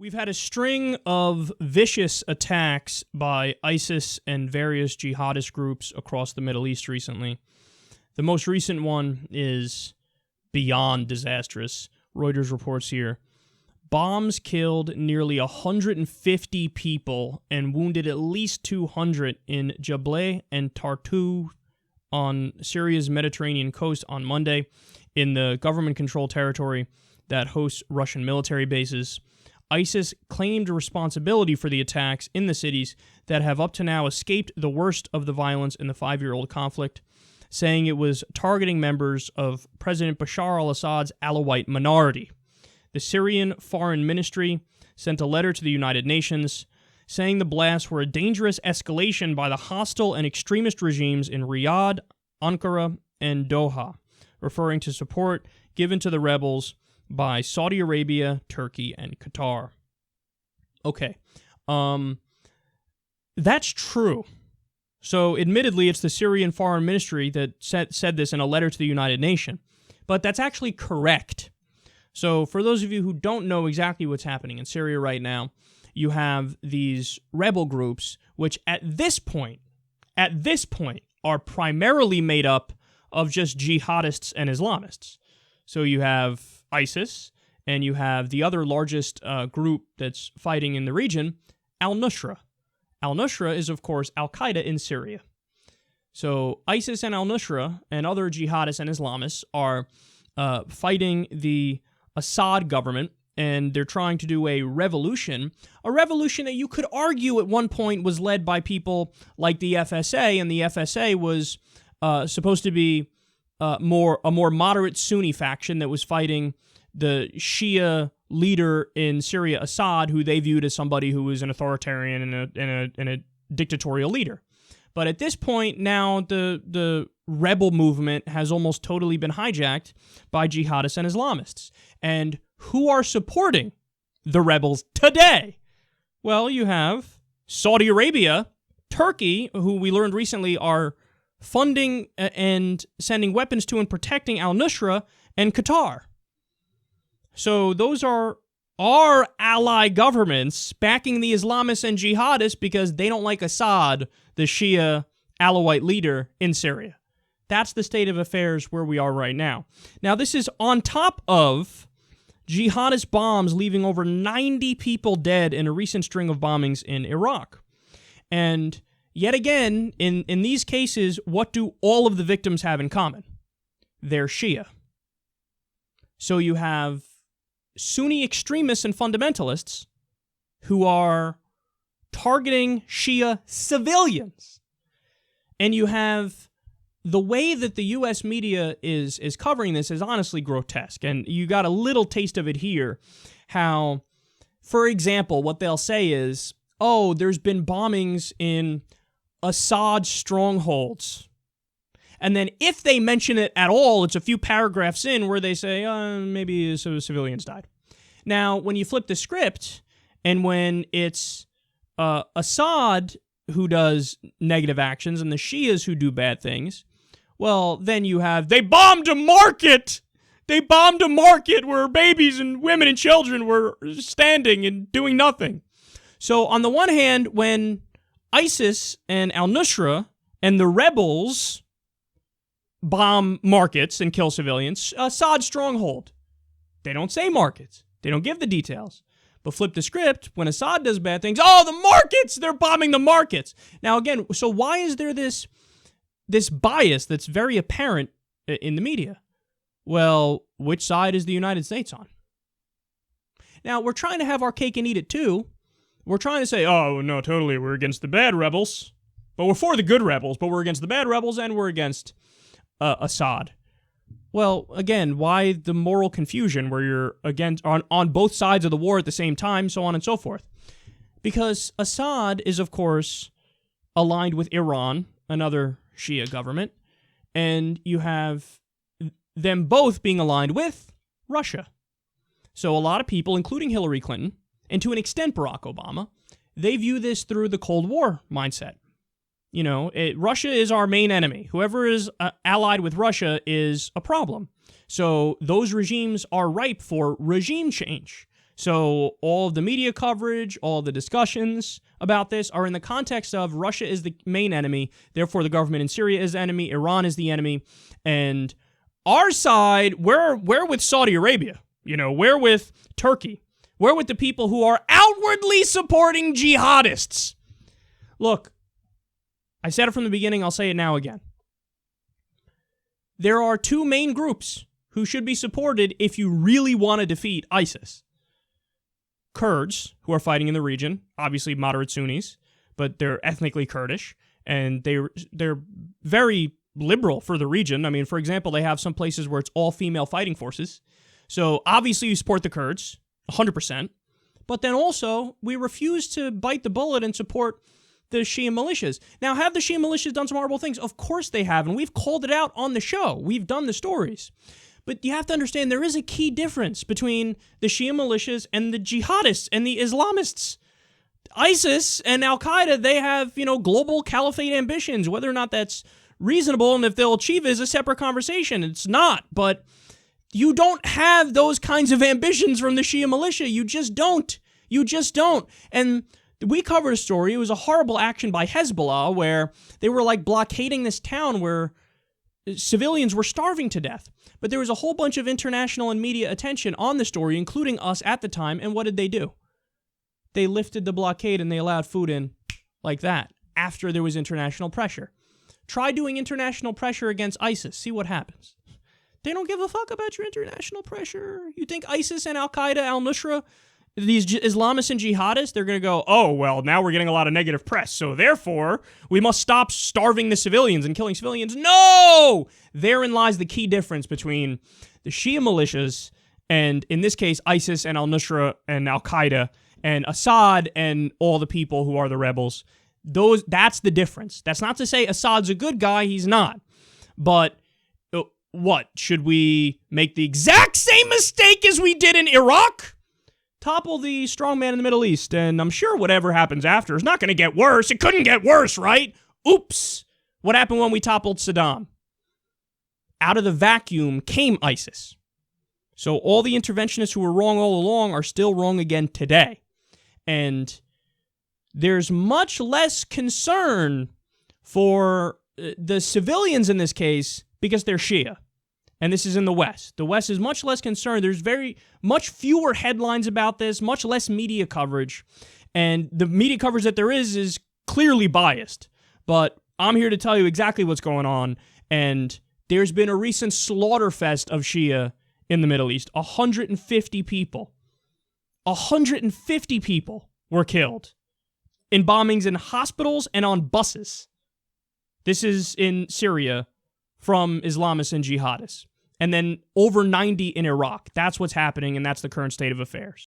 We've had a string of vicious attacks by ISIS and various jihadist groups across the Middle East recently. The most recent one is beyond disastrous. Reuters reports here. Bombs killed nearly 150 people and wounded at least 200 in Jableh and Tartous on Syria's Mediterranean coast on Monday in the government-controlled territory that hosts Russian military bases. ISIS claimed responsibility for the attacks in the cities that have up to now escaped the worst of the violence in the 5-year-old conflict, saying it was targeting members of President Bashar al-Assad's Alawite minority. The Syrian Foreign Ministry sent a letter to the United Nations saying the blasts were a dangerous escalation by the hostile and extremist regimes in Riyadh, Ankara, and Doha, referring to support given to the rebels by Saudi Arabia, Turkey, and Qatar. Okay, that's true. So, admittedly, it's the Syrian Foreign Ministry that said this in a letter to the United Nations, but that's actually correct. So, for those of you who don't know exactly what's happening in Syria right now, you have these rebel groups, which at this point, are primarily made up of just jihadists and Islamists. So you have ISIS, and you have the other largest group that's fighting in the region, al-Nusra. Al-Nusra is, of course, al-Qaeda in Syria. So ISIS and al-Nusra and other jihadists and Islamists are fighting the Assad government, and they're trying to do a revolution that you could argue at one point was led by people like the FSA, and the FSA was supposed to be a more moderate Sunni faction that was fighting the Shia leader in Syria, Assad, who they viewed as somebody who was an authoritarian and a dictatorial leader. But at this point, now the rebel movement has almost totally been hijacked by jihadists and Islamists. And who are supporting the rebels today? Well, you have Saudi Arabia, Turkey, who we learned recently are funding and sending weapons to and protecting al-Nusra, and Qatar. So those are our ally governments backing the Islamists and jihadists because they don't like Assad, the Shia Alawite leader in Syria. That's the state of affairs where we are right now. Now, this is on top of jihadist bombs leaving over 90 people dead in a recent string of bombings in Iraq. And yet again, in these cases, what do all of the victims have in common? They're Shia. So you have Sunni extremists and fundamentalists who are targeting Shia civilians. And you have the way that the U.S. media is covering this is honestly grotesque. And you got a little taste of it here, how, for example, what they'll say is, oh, there's been bombings in Assad strongholds. And then if they mention it at all, it's a few paragraphs in where they say, maybe so civilians died. Now, when you flip the script, and when it's Assad who does negative actions and the Shias who do bad things, well, then you have, they bombed a market! They bombed a market where babies and women and children were standing and doing nothing. So on the one hand, when ISIS and al-Nusra and the rebels bomb markets and kill civilians, Assad's stronghold, they don't say markets. They don't give the details. But flip the script, when Assad does bad things, oh, the markets! They're bombing the markets! Now again, so why is there this bias that's very apparent in the media? Well, which side is the United States on? Now, we're trying to have our cake and eat it too. We're trying to say, oh, no, totally, we're against the bad rebels. But we're for the good rebels, but we're against the bad rebels, and we're against Assad. Well, again, why the moral confusion where you're against on both sides of the war at the same time, so on and so forth? Because Assad is, of course, aligned with Iran, another Shia government, and you have them both being aligned with Russia. So a lot of people, including Hillary Clinton, and to an extent Barack Obama, they view this through the Cold War mindset. You know, Russia is our main enemy. Whoever is allied with Russia is a problem. So those regimes are ripe for regime change. So all of the media coverage, all the discussions about this are in the context of Russia is the main enemy, therefore the government in Syria is the enemy, Iran is the enemy, and our side, we're with Saudi Arabia, we're with Turkey, we're with the people who are outwardly supporting jihadists. Look, I said it from the beginning, I'll say it now again. There are two main groups who should be supported if you really want to defeat ISIS. Kurds, who are fighting in the region, obviously moderate Sunnis, but they're ethnically Kurdish, and they're very liberal for the region. I mean, for example, they have some places where it's all-female fighting forces. So obviously you support the Kurds, 100%. But then also, we refuse to bite the bullet and support the Shia militias. Now, have the Shia militias done some horrible things? Of course they have, and we've called it out on the show. We've done the stories. But you have to understand there is a key difference between the Shia militias and the jihadists and the Islamists. ISIS and al-Qaeda, they have, global caliphate ambitions. Whether or not that's reasonable and if they'll achieve it is a separate conversation. It's not, but you don't have those kinds of ambitions from the Shia militia. You just don't. You just don't. And we covered a story. It was a horrible action by Hezbollah where they were blockading this town where civilians were starving to death. But there was a whole bunch of international and media attention on the story, including us at the time, and what did they do? They lifted the blockade and they allowed food in like that after there was international pressure. Try doing international pressure against ISIS. See what happens. They don't give a fuck about your international pressure. You think ISIS and al-Qaeda, al-Nusra, these Islamists and jihadists, they're going to go, oh, well, now we're getting a lot of negative press, so therefore we must stop starving the civilians and killing civilians. No! Therein lies the key difference between the Shia militias and, in this case, ISIS and al-Nusra and al-Qaeda and Assad and all the people who are the rebels. That's the difference. That's not to say Assad's a good guy. He's not. But what? Should we make the exact same mistake as we did in Iraq? Topple the strong man in the Middle East, and I'm sure whatever happens after is not going to get worse. It couldn't get worse, right? Oops. What happened when we toppled Saddam? Out of the vacuum came ISIS. So all the interventionists who were wrong all along are still wrong again today. And there's much less concern for the civilians in this case because they're Shia. And this is in the West. The West is much less concerned. There's very much fewer headlines about this, much less media coverage. And the media coverage that there is clearly biased. But I'm here to tell you exactly what's going on. And there's been a recent slaughterfest of Shia in the Middle East. 150 people. 150 people were killed in bombings in hospitals and on buses. This is in Syria from Islamists and jihadists. And then over 90 in Iraq. That's what's happening, and that's the current state of affairs.